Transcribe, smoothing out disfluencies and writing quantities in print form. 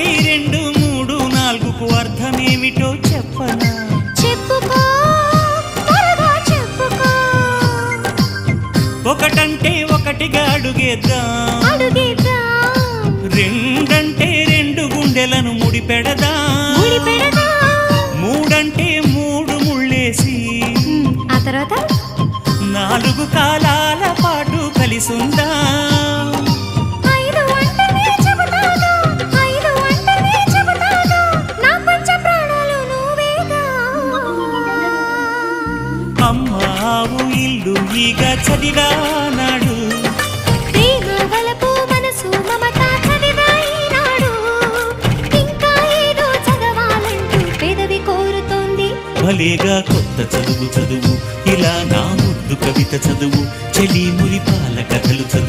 ఒకటి రెండు మూడు నాలుగుకు అర్థమేమిటో చెప్పనా? చెప్పుకో, త్వరగా చెప్పుకో. ఒకటంటే ఒకటిగా అడుగేద్దాం, రెండంటే రెండు గుండెలను ముడిపెడదాం, మూడంటే మూడు ముళ్ళేసి ఆ తర్వాత నాలుగు కాలాల పాటు కలిసుందాం. అమ్మావు ఇల్లు ఈగ చదివానాడు, భలేగా కొత్త చదువు చదువు, ఇలా నా ముద్దు కవిత చదువు, చెలి మురిపాల కథలు చదువు.